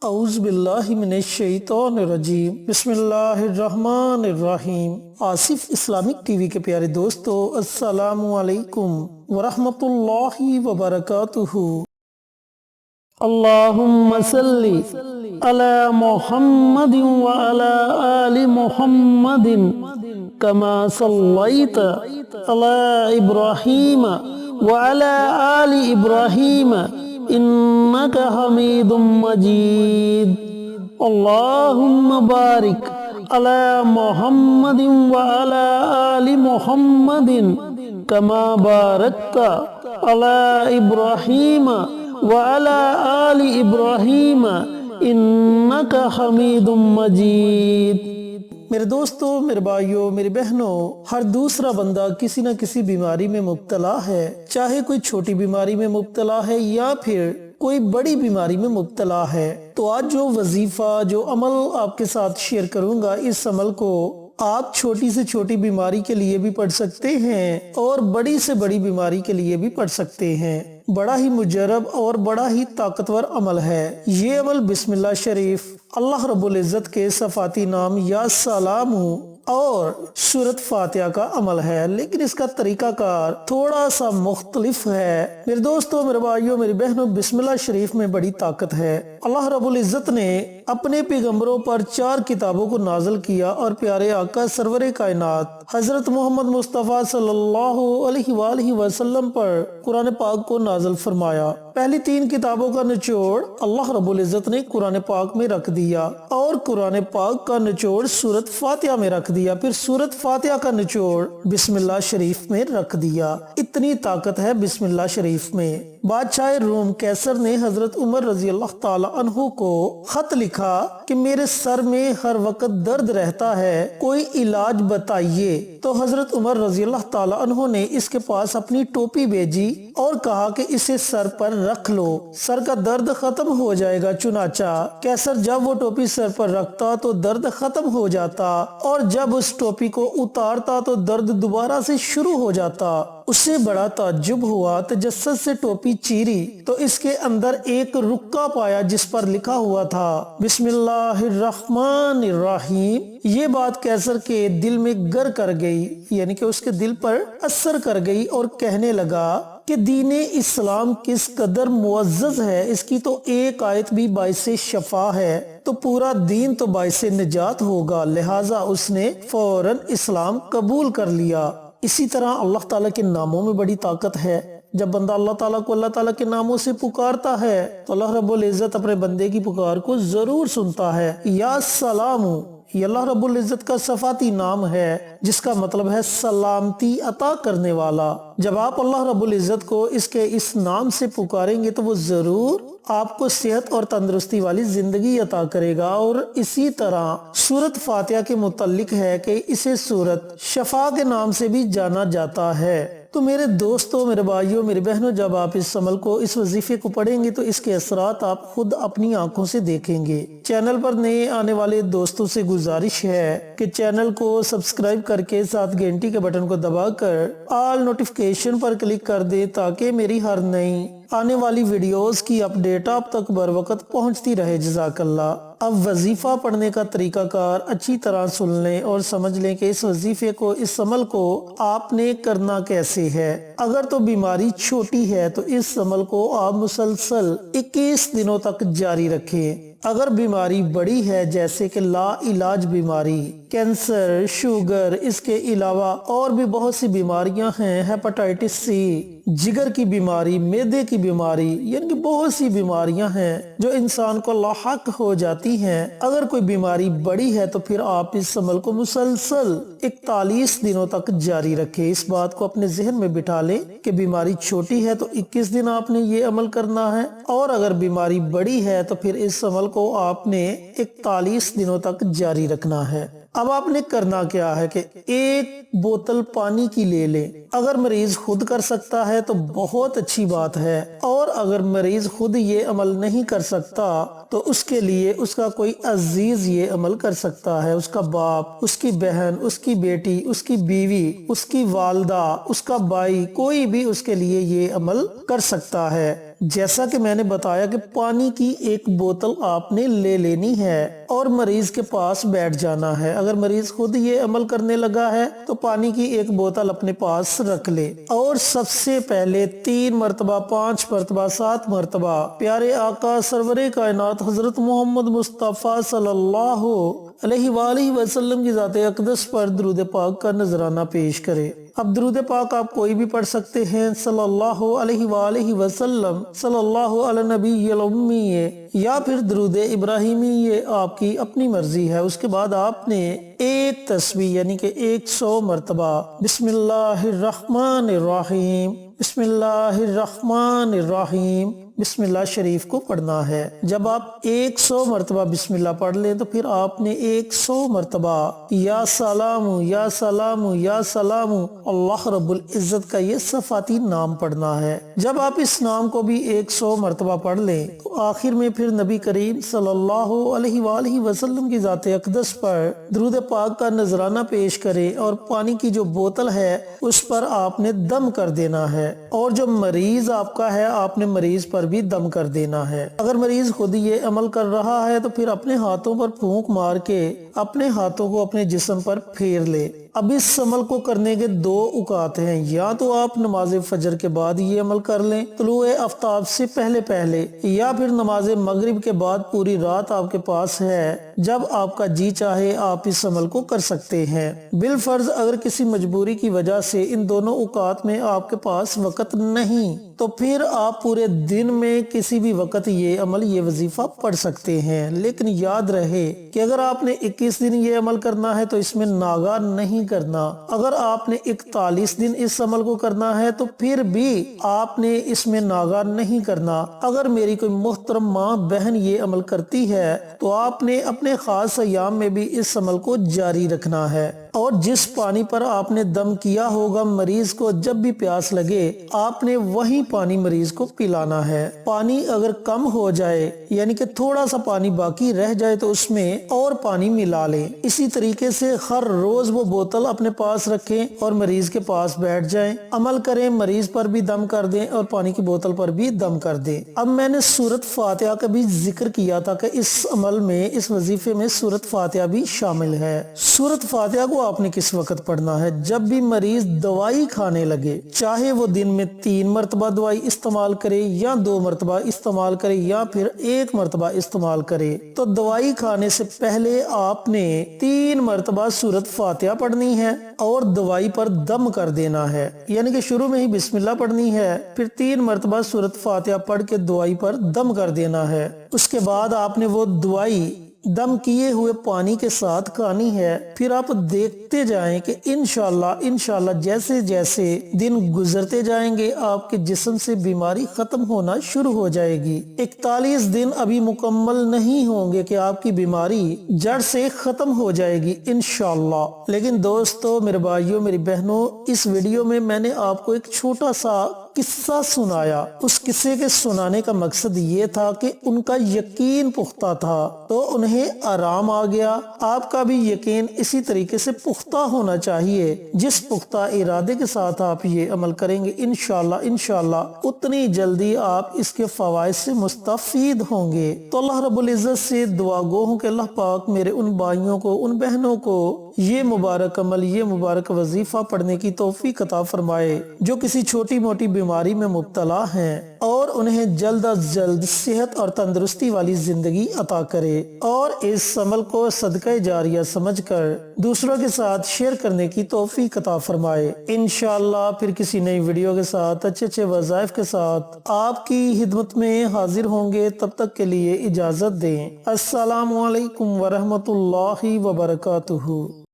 اعوذ باللہ من الشیطان الرجیم بسم اللہ الرحمن الرحیم۔ آصف اسلامک ٹی وی کے پیارے دوستو، السلام علیکم ورحمۃ اللہ وبرکاتہ۔ اللہم صلی علی محمد وعلی آل محمد کما صلیت علی ابراہیم وعلی آل ابراہیم انک حمید مجید۔ اللہم بارک علی محمد وعلی آل محمد کما بارکت علی ابراہیم وعلی آل ابراہیم انک حمید مجید۔ میرے دوستو، میرے بھائیوں، میری بہنوں، ہر دوسرا بندہ کسی نہ کسی بیماری میں مبتلا ہے، چاہے کوئی چھوٹی بیماری میں مبتلا ہے یا پھر کوئی بڑی بیماری میں مبتلا ہے۔ تو آج جو وظیفہ، جو عمل آپ کے ساتھ شیئر کروں گا، اس عمل کو آپ چھوٹی سے چھوٹی بیماری کے لیے بھی پڑھ سکتے ہیں اور بڑی سے بڑی بیماری کے لیے بھی پڑھ سکتے ہیں۔ بڑا ہی مجرب اور بڑا ہی طاقتور عمل ہے یہ عمل۔ بسم اللہ شریف، اللہ رب العزت کے صفاتی نام یا سلام اور سورۃ فاتحہ کا عمل ہے، لیکن اس کا طریقہ کار تھوڑا سا مختلف ہے۔ میرے دوستوں، میرے بھائیوں، میری بہنوں، بسم اللہ شریف میں بڑی طاقت ہے۔ اللہ رب العزت نے اپنے پیغمبروں پر 4 کتابوں کو نازل کیا اور پیارے آقا سرور کائنات حضرت محمد مصطفیٰ صلی اللہ علیہ وآلہ وسلم پر قرآن پاک کو نازل فرمایا۔ پہلی 3 کتابوں کا نچوڑ اللہ رب العزت نے قرآن پاک میں رکھ دیا اور قرآن پاک کا نچوڑ سورۃ فاتحہ میں رکھ دیا، پھر سورۃ فاتحہ کا نچوڑ بسم اللہ شریف میں رکھ دیا۔ اتنی طاقت ہے بسم اللہ شریف میں۔ بادشاہ روم قیصر نے حضرت عمر رضی اللہ تعالی عنہ کو خط لکھا کہ میرے سر میں ہر وقت درد رہتا ہے، کوئی علاج بتائیے۔ تو حضرت عمر رضی اللہ تعالی عنہ نے اس کے پاس اپنی ٹوپی بھیجی اور کہا کہ اسے سر پر رکھ لو، سر کا درد ختم ہو جائے گا۔ چنانچہ قیصر جب وہ ٹوپی سر پر رکھتا تو درد ختم ہو جاتا، اور جب اس ٹوپی کو اتارتا تو درد دوبارہ سے شروع ہو جاتا۔ اسے بڑا تعجب ہوا، تجسس سے ٹوپی چیری تو اس کے اندر ایک رکا پایا جس پر لکھا ہوا تھا بسم اللہ الرحمن الرحیم۔ یہ بات قیصر کے دل میں گر کر گئی، یعنی کہ اس کے دل پر اثر کر گئی، اور کہنے لگا کہ دین اسلام کس قدر معزز ہے، اس کی تو ایک آیت بھی باعث شفا ہے تو پورا دین تو باعث نجات ہوگا، لہٰذا اس نے فوراً اسلام قبول کر لیا۔ اسی طرح اللہ تعالیٰ کے ناموں میں بڑی طاقت ہے۔ جب بندہ اللہ تعالیٰ کو اللہ تعالیٰ کے ناموں سے پکارتا ہے تو اللہ رب العزت اپنے بندے کی پکار کو ضرور سنتا ہے۔ یا سلام، یہ اللہ رب العزت کا صفاتی نام ہے جس کا مطلب ہے سلامتی عطا کرنے والا۔ جب آپ اللہ رب العزت کو اس نام سے پکاریں گے تو وہ ضرور آپ کو صحت اور تندرستی والی زندگی عطا کرے گا۔ اور اسی طرح سورۃ فاتحہ کے متعلق ہے کہ اسے سورۃ شفا کے نام سے بھی جانا جاتا ہے۔ تو میرے دوستوں، میرے بھائیوں، میری بہنوں، جب آپ اس عمل کو، اس وظیفے کو پڑھیں گے تو اس کے اثرات آپ خود اپنی آنکھوں سے دیکھیں گے۔ چینل پر نئے آنے والے دوستوں سے گزارش ہے کہ چینل کو سبسکرائب کر کے ساتھ گھنٹی کے بٹن کو دبا کر آل نوٹیفیکیشن پر کلک کر دیں تاکہ میری ہر نئی آنے والی ویڈیوز کی اپڈیٹ آپ تک بر وقت پہنچتی رہے۔ جزاک اللہ۔ اب وظیفہ پڑھنے کا طریقہ کار اچھی طرح سن لیں اور سمجھ لیں کہ اس وظیفے کو، اس عمل کو آپ نے کرنا کیسے ہے۔ اگر تو بیماری چھوٹی ہے تو اس عمل کو آپ مسلسل 21 دنوں تک جاری رکھیں۔ اگر بیماری بڑی ہے جیسے کہ لا علاج بیماری، کینسر، شوگر، اس کے علاوہ اور بھی بہت سی بیماریاں ہیں، ہیپاٹائٹس سی، جگر کی بیماری، معدے کی بیماری، یعنی کہ بہت سی بیماریاں ہیں جو انسان کو لاحق ہو جاتی ہیں۔ اگر کوئی بیماری بڑی ہے تو پھر آپ اس عمل کو مسلسل 41 دنوں تک جاری رکھیں۔ اس بات کو اپنے ذہن میں بٹھا لیں کہ بیماری چھوٹی ہے تو 21 دن آپ نے یہ عمل کرنا ہے، اور اگر بیماری بڑی ہے تو پھر اس عمل کو آپ نے 41 دنوں تک جاری رکھنا ہے۔ اب آپ نے کرنا کیا ہے کہ 1 بوتل پانی کی لے لیں۔ اگر مریض خود کر سکتا ہے تو بہت اچھی بات ہے، اور اگر مریض خود یہ عمل نہیں کر سکتا تو اس کے لیے اس کا کوئی عزیز یہ عمل کر سکتا ہے، اس کا باپ، اس کی بہن، اس کی بیٹی، اس کی بیوی، اس کی والدہ، اس کا بھائی، کوئی بھی اس کے لیے یہ عمل کر سکتا ہے۔ جیسا کہ میں نے بتایا کہ پانی کی ایک بوتل آپ نے لے لینی ہے اور مریض کے پاس بیٹھ جانا ہے۔ اگر مریض خود یہ عمل کرنے لگا ہے تو پانی کی ایک بوتل اپنے پاس رکھ لے اور سب سے پہلے 3 مرتبہ 5 مرتبہ 7 مرتبہ پیارے آقا سرور کائنات حضرت محمد مصطفیٰ صلی اللہ علیہ وآلہ وسلم کی ذات اقدس پر درود پاک کا نذرانہ پیش کرے۔ اب درود پاک آپ کوئی بھی پڑھ سکتے ہیں، صلی اللہ علیہ وآلہ وسلم، صلی اللہ علی نبی الامی، یا پھر درود ابراہیمی، یہ آپ کی اپنی مرضی ہے۔ اس کے بعد آپ نے ایک تسبیح یعنی کہ 100 مرتبہ بسم اللہ الرحمن الرحیم، بسم اللہ الرحمن الرحیم، بسم اللہ شریف کو پڑھنا ہے۔ جب آپ 100 مرتبہ بسم اللہ پڑھ لیں تو پھر آپ نے 100 مرتبہ یا سلام یا سلام یا سلام اللہ رب العزت کا یہ صفاتی نام پڑھنا ہے۔ جب آپ اس نام کو بھی 100 مرتبہ پڑھ لیں تو آخر میں پھر نبی کریم صلی اللہ علیہ وآلہ وسلم کی ذات اقدس پر درود پاک کا نذرانہ پیش کرے اور پانی کی جو بوتل ہے اس پر آپ نے دم کر دینا ہے، اور جو مریض آپ کا ہے آپ نے مریض پر بھی دم کر دینا ہے۔ اگر مریض خود یہ عمل کر رہا ہے تو پھر اپنے ہاتھوں پر پھونک مار کے اپنے ہاتھوں کو اپنے جسم پر پھیر لے۔ اب اس عمل کو کرنے کے 2 اوقات ہیں، یا تو آپ نماز فجر کے بعد یہ عمل کر لیں طلوع آفتاب سے پہلے، یا پھر نماز مغرب کے بعد پوری رات آپ کے پاس ہے، جب آپ کا جی چاہے آپ اس عمل کو کر سکتے ہیں۔ بالفرض اگر کسی مجبوری کی وجہ سے ان دونوں اوقات میں آپ کے پاس وقت نہیں تو پھر آپ پورے دن میں کسی بھی وقت یہ عمل یہ وظیفہ پڑھ سکتے ہیں، لیکن یاد رہے کہ اگر آپ نے 21 دن یہ عمل کرنا ہے تو اس میں ناغہ نہیں کرنا۔ اگر آپ نے 41 دن اس عمل کو کرنا ہے تو پھر بھی آپ نے اس میں ناغہ نہیں کرنا۔ اگر میری کوئی محترم ماں بہن یہ عمل کرتی ہے تو آپ نے اپنے خاص ایام میں بھی اس عمل کو جاری رکھنا ہے، اور جس پانی پر آپ نے دم کیا ہوگا مریض کو جب بھی پیاس لگے آپ نے وہی پانی مریض کو پلانا ہے۔ پانی اگر کم ہو جائے یعنی کہ تھوڑا سا پانی باقی رہ جائے تو اس میں اور پانی ملا لیں۔ اسی طریقے سے ہر روز وہ بوتل اپنے پاس رکھیں اور مریض کے پاس بیٹھ جائیں، عمل کریں، مریض پر بھی دم کر دیں اور پانی کی بوتل پر بھی دم کر دیں۔ اب میں نے سورۃ فاتحہ کا بھی ذکر کیا تھا کہ اس عمل میں اس وظیفے میں سورۃ فاتحہ بھی شامل ہے۔ سورۃ فاتحہ کو آپ نے کس وقت پڑھنا ہے؟ جب بھی مریض دوائی کھانے لگے، چاہے وہ دن میں 3 مرتبہ دوائی استعمال کرے یا 2 مرتبہ استعمال کرے یا پھر 1 مرتبہ استعمال کرے، تو دوائی کھانے سے پہلے آپ نے 3 مرتبہ سورۃ فاتحہ پڑھنی ہے اور دوائی پر دم کر دینا ہے، یعنی کہ شروع میں ہی بسم اللہ پڑھنی ہے، پھر 3 مرتبہ سورۃ فاتحہ پڑھ کے دوائی پر دم کر دینا ہے۔ اس کے بعد آپ نے وہ دوائی دم کیے ہوئے پانی کے ساتھ کھانی ہے۔ پھر آپ دیکھتے جائیں کہ انشاءاللہ جیسے جیسے دن گزرتے جائیں گے آپ کے جسم سے بیماری ختم ہونا شروع ہو جائے گی۔ 41 دن ابھی مکمل نہیں ہوں گے کہ آپ کی بیماری جڑ سے ختم ہو جائے گی انشاءاللہ۔ لیکن دوستو، میرے بھائیوں، میری بہنوں، اس ویڈیو میں میں نے آپ کو ایک چھوٹا سا قصہ سنایا۔ اس قصے کے سنانے کا مقصد یہ تھا کہ ان کا یقین پختہ تھا تو انہیں آرام آ گیا۔ آپ کا بھی یقین اسی طریقے سے پختہ ہونا چاہیے۔ جس پختہ ارادے کے ساتھ آپ یہ عمل کریں گے انشاءاللہ اتنی جلدی آپ اس کے فوائد سے مستفید ہوں گے۔ تو اللہ رب العزت سے دعا گو ہوں کہ اللہ پاک میرے ان بھائیوں کو، ان بہنوں کو یہ مبارک عمل، یہ مبارک وظیفہ پڑھنے کی توفیق عطا فرمائے جو کسی چھوٹی موٹی بیماری میں مبتلا ہیں، اور انہیں جلد از جلد صحت اور تندرستی والی زندگی عطا کرے، اور اس عمل کو صدقہ جاریہ سمجھ کر دوسروں کے ساتھ شیئر کرنے کی توفیق عطا فرمائے۔ انشاءاللہ پھر کسی نئی ویڈیو کے ساتھ اچھے وظائف کے ساتھ آپ کی خدمت میں حاضر ہوں گے۔ تب تک کے لیے اجازت دیں۔ السلام علیکم ورحمۃ اللہ وبرکاتہ۔